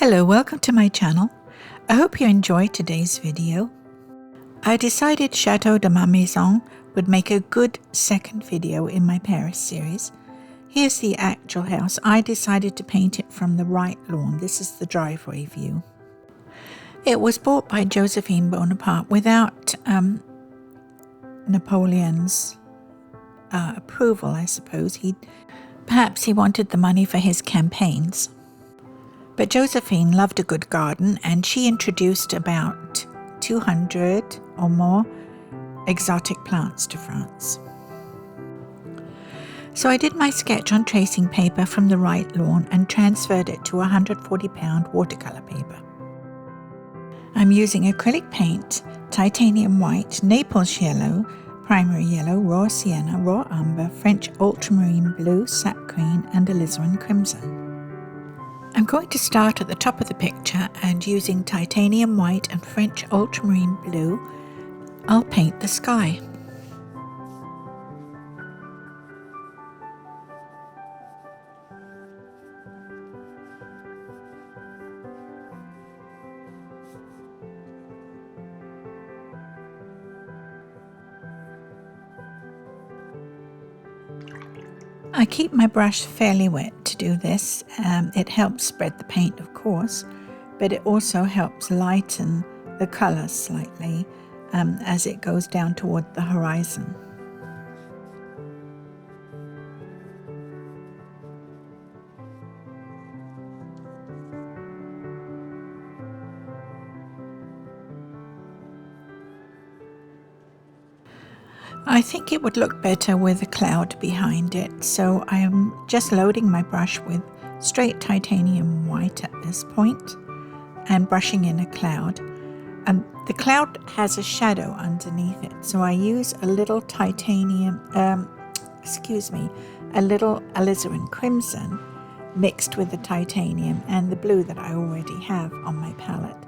Hello, welcome to my channel. I hope you enjoyed today's video. I decided Chateau de Malmaison would make a good second video in my Paris series. Here's the actual house. I decided to paint it from the right lawn. This is the driveway view. It was bought by Josephine Bonaparte without Napoleon's approval, I suppose. Perhaps he wanted the money for his campaigns. But Josephine loved a good garden, and she introduced about 200 or more exotic plants to France. So I did my sketch on tracing paper from the right lawn and transferred it to 140-pound watercolor paper. I'm using acrylic paint, titanium white, Naples yellow, primary yellow, raw sienna, raw umber, French ultramarine blue, sap green, and alizarin crimson. I'm going to start at the top of the picture, and using titanium white and French ultramarine blue, I'll paint the sky. I keep my brush fairly wet to do this. It helps spread the paint, of course, but it also helps lighten the colour slightly as it goes down toward the horizon. I think it would look better with a cloud behind it, so I am just loading my brush with straight titanium white at this point and brushing in a cloud. The cloud has a shadow underneath it, so I use a little a little alizarin crimson mixed with the titanium and the blue that I already have on my palette,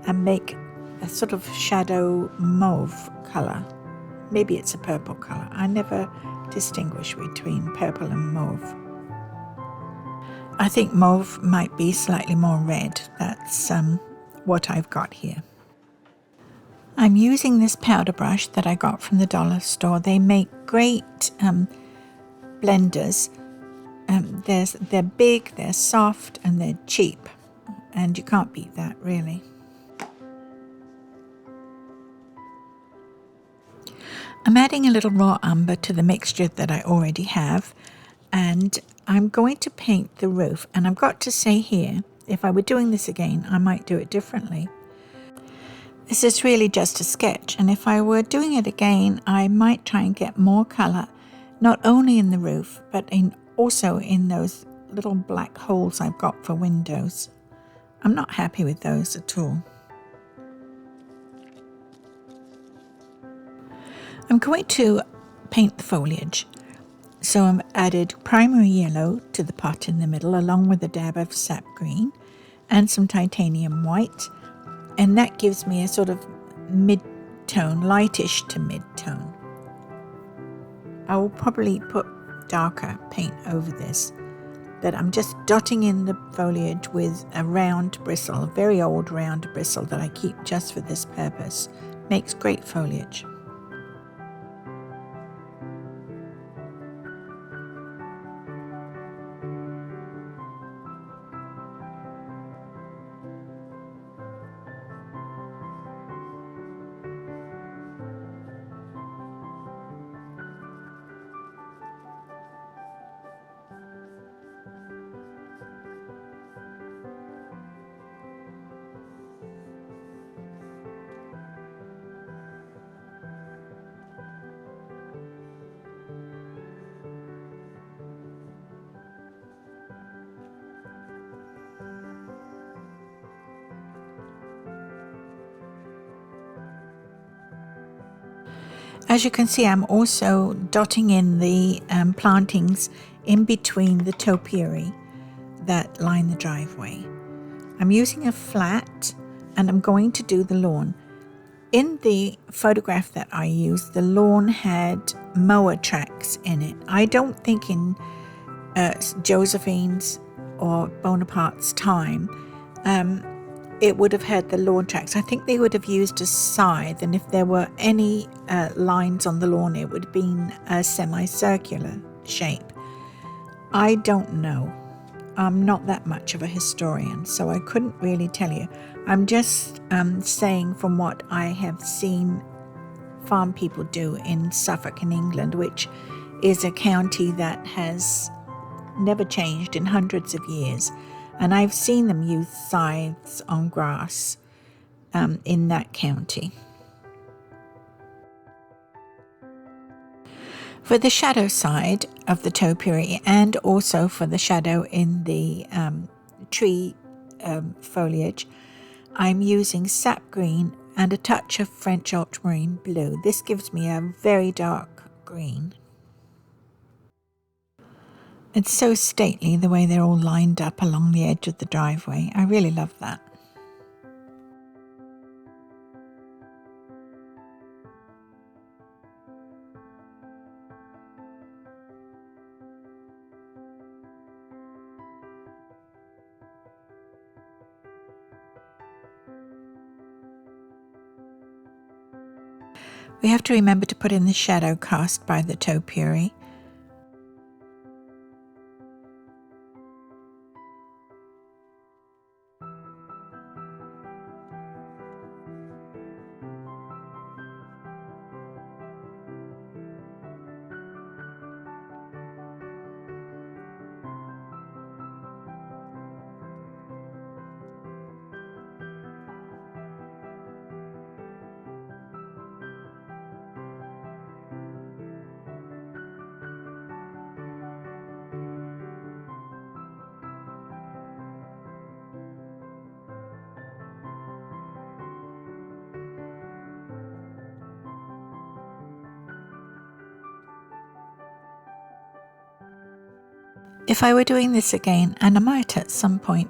and make a sort of shadow mauve color. Maybe it's a purple color. I never distinguish between purple and mauve. I think mauve might be slightly more red. That's what I've got here. I'm using this powder brush that I got from the dollar store. They make great blenders. They're big, they're soft, and they're cheap. And you can't beat that, really. I'm adding a little raw umber to the mixture that I already have, and I'm going to paint the roof. And I've got to say here, if I were doing this again, I might do it differently. This is really just a sketch, and if I were doing it again, I might try and get more colour, not only in the roof, but also in those little black holes I've got for windows. I'm not happy with those at all. I'm going to paint the foliage, so I've added primary yellow to the pot in the middle, along with a dab of sap green and some titanium white, and that gives me a sort of mid-tone, lightish to mid-tone. I will probably put darker paint over this, but I'm just dotting in the foliage with a round bristle, a very old round bristle that I keep just for this purpose. Makes great foliage. As you can see, I'm also dotting in the plantings in between the topiary that line the driveway. I'm using a flat, and I'm going to do the lawn. In the photograph that I used, the lawn had mower tracks in it. I don't think in Josephine's or Bonaparte's time it would have had the lawn tracks. I think they would have used a scythe, and if there were any lines on the lawn, it would have been a semicircular shape. I don't know. I'm not that much of a historian, so I couldn't really tell you. I'm just saying from what I have seen farm people do in Suffolk in England, which is a county that has never changed in hundreds of years. And I've seen them use scythes on grass in that county. For the shadow side of the topiary, and also for the shadow in the tree foliage, I'm using sap green and a touch of French ultramarine blue. This gives me a very dark green. It's so stately the way they're all lined up along the edge of the driveway. I really love that. We have to remember to put in the shadow cast by the topiary. If I were doing this again, and I might at some point,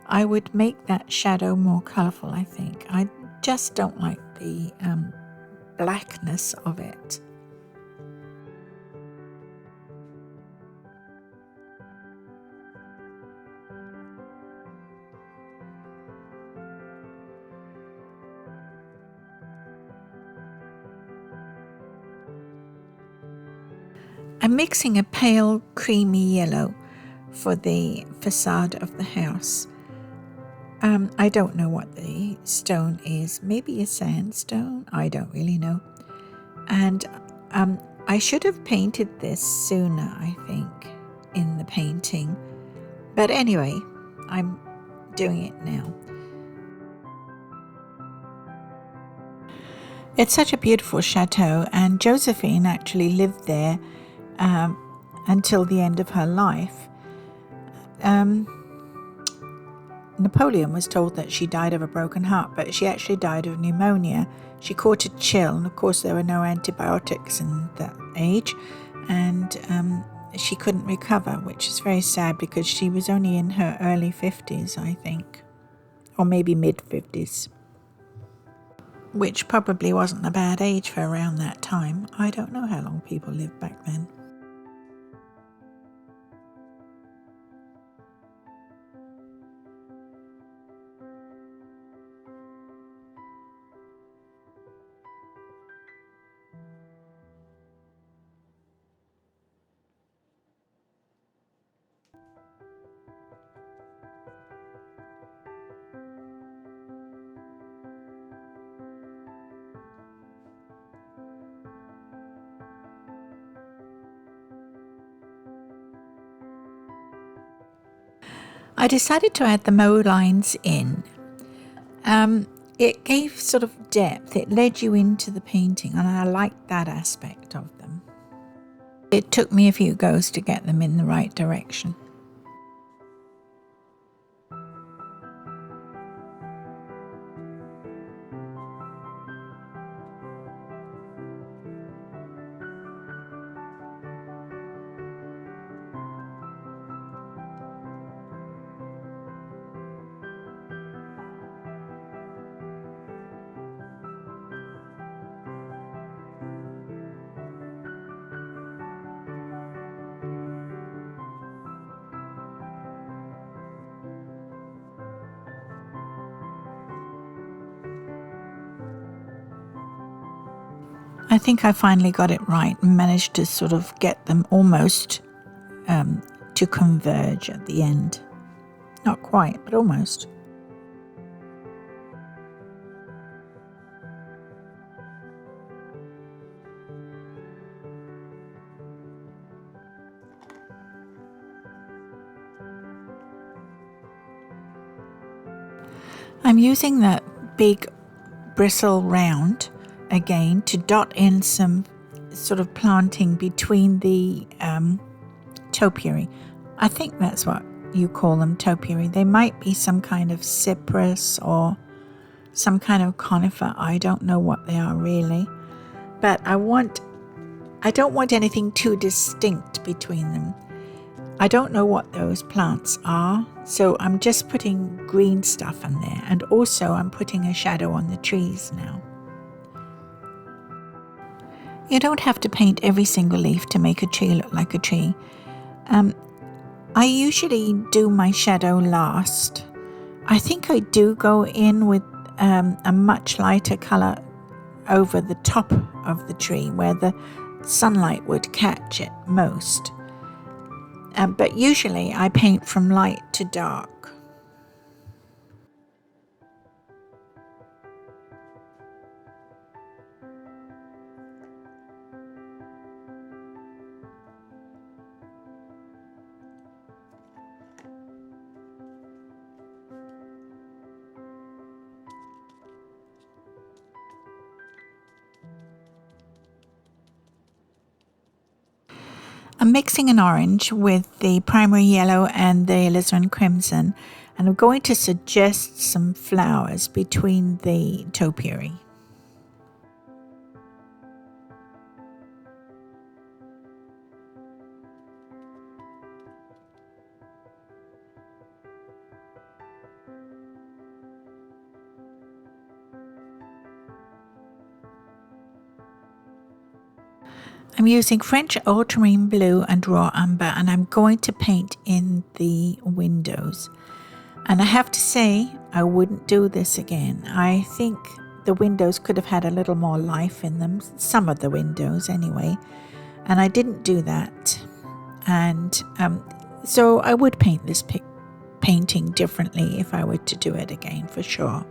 I would make that shadow more colourful, I think. I just don't like the blackness of it. I'm mixing a pale creamy yellow for the facade of the house. I don't know what the stone is. Maybe a sandstone? I don't really know. And I should have painted this sooner, I think, in the painting. But anyway, I'm doing it now. It's such a beautiful chateau, and Josephine actually lived there until the end of her life. Napoleon was told that she died of a broken heart, but she actually died of pneumonia. She caught a chill, and of course there were no antibiotics in that age, and she couldn't recover, which is very sad because she was only in her early 50s, I think, or maybe mid-50s, which probably wasn't a bad age for around that time. I don't know how long people lived back then. I decided to add the mow lines in. It gave sort of depth. It led you into the painting, and I liked that aspect of them. It took me a few goes to get them in the right direction. I think I finally got it right and managed to sort of get them almost to converge at the end. Not quite, but almost. I'm using that big bristle round again to dot in some sort of planting between the topiary. I think that's what you call them, topiary. They might be some kind of cypress or some kind of conifer. I don't know what they are really, but I don't want anything too distinct between them. I don't know what those plants are, so I'm just putting green stuff in there, and also I'm putting a shadow on the trees now. You don't have to paint every single leaf to make a tree look like a tree. I usually do my shadow last. I think I do go in with a much lighter colour over the top of the tree where the sunlight would catch it most. But usually I paint from light to dark. I'm mixing an orange with the primary yellow and the alizarin crimson, and I'm going to suggest some flowers between the topiary. I'm using French ultramarine blue and raw umber, and I'm going to paint in the windows. And I have to say, I wouldn't do this again. I think the windows could have had a little more life in them, some of the windows anyway, and I didn't do that. And so I would paint this painting differently if I were to do it again, for sure.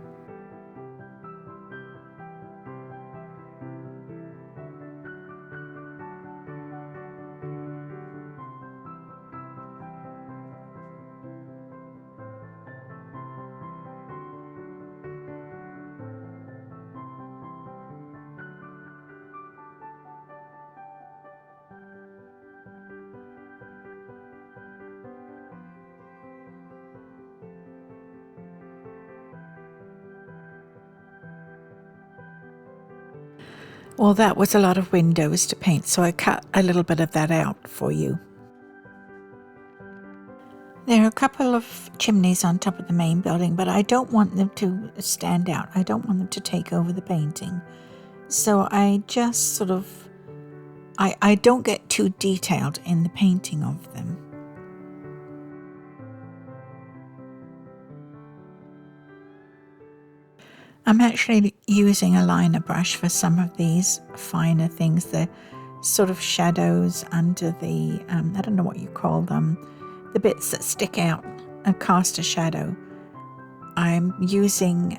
Well, that was a lot of windows to paint, so I cut a little bit of that out for you. There are a couple of chimneys on top of the main building, but I don't want them to stand out. I don't want them to take over the painting. So I just sort of, I don't get too detailed in the painting of them. I'm actually using a liner brush for some of these finer things, the sort of shadows under the, I don't know what you call them, the bits that stick out and cast a shadow. I'm using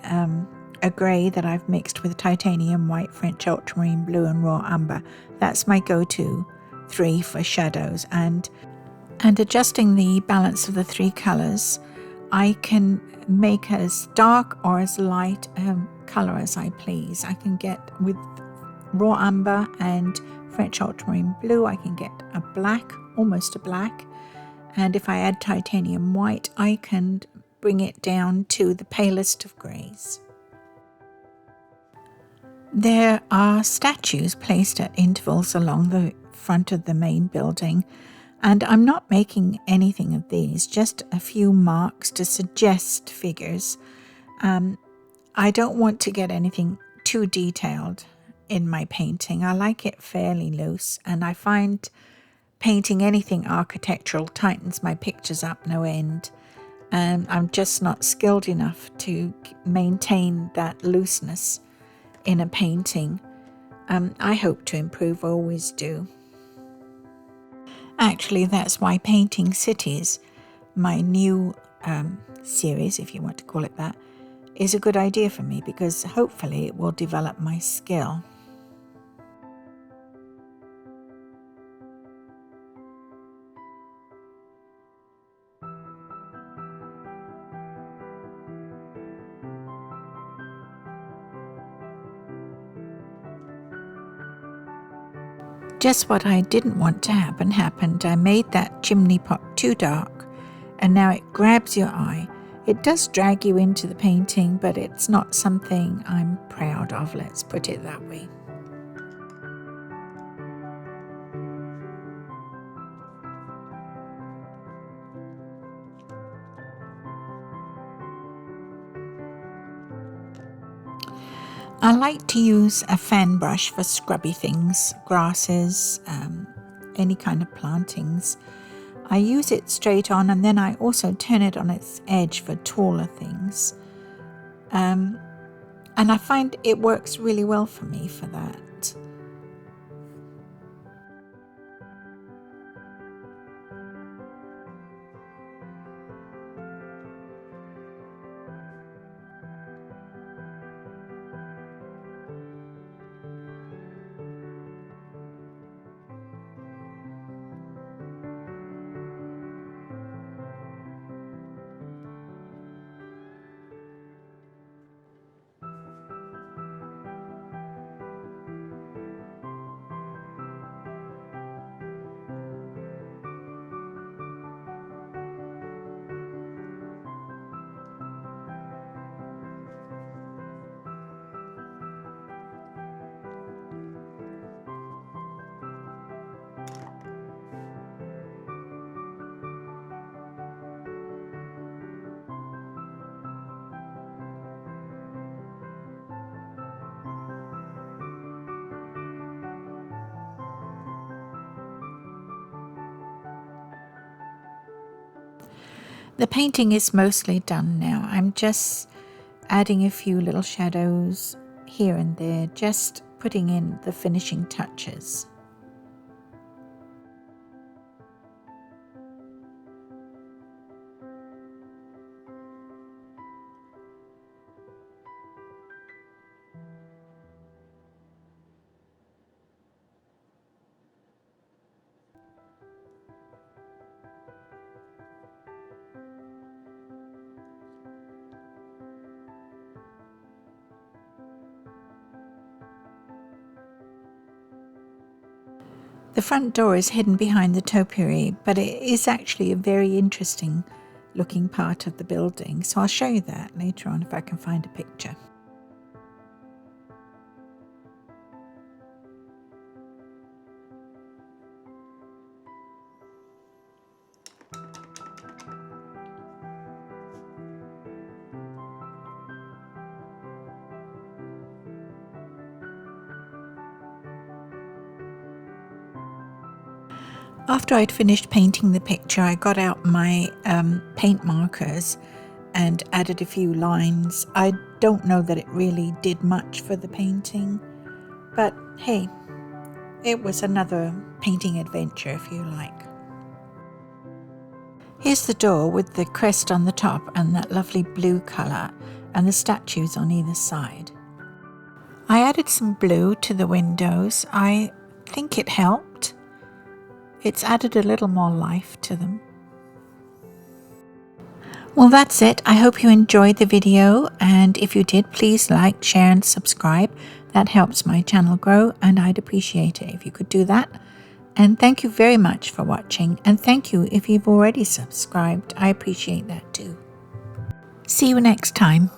a grey that I've mixed with titanium white, French ultramarine blue and raw umber. That's my go-to 3 for shadows. And adjusting the balance of the 3 colours, I can make as dark or as light a colour as I please. I can get, with raw umber and French ultramarine blue, I can get a black, almost a black. And if I add titanium white, I can bring it down to the palest of greys. There are statues placed at intervals along the front of the main building, and I'm not making anything of these, just a few marks to suggest figures. I don't want to get anything too detailed in my painting. I like it fairly loose, and I find painting anything architectural tightens my pictures up no end, and I'm just not skilled enough to maintain that looseness in a painting. I hope to improve, always do. Actually, that's why Painting Cities, my new series, if you want to call it that, is a good idea for me, because hopefully it will develop my skill. Just what I didn't want to happen happened. I made that chimney pot too dark, and now it grabs your eye. It does drag you into the painting, but it's not something I'm proud of, let's put it that way. I like to use a fan brush for scrubby things, grasses, any kind of plantings. I use it straight on, and then I also turn it on its edge for taller things. And I find it works really well for me for that. The painting is mostly done now. I'm just adding a few little shadows here and there, just putting in the finishing touches. The front door is hidden behind the topiary, but it is actually a very interesting looking part of the building, so I'll show you that later on if I can find a picture. After I'd finished painting the picture, I got out my paint markers and added a few lines. I don't know that it really did much for the painting, but hey, it was another painting adventure, if you like. Here's the door with the crest on the top and that lovely blue colour and the statues on either side. I added some blue to the windows. I think it helped. It's added a little more life to them. Well, that's it. I hope you enjoyed the video, and if you did, please like, share and subscribe. That helps my channel grow, and I'd appreciate it if you could do that. And thank you very much for watching, and thank you if you've already subscribed. I appreciate that too. See you next time.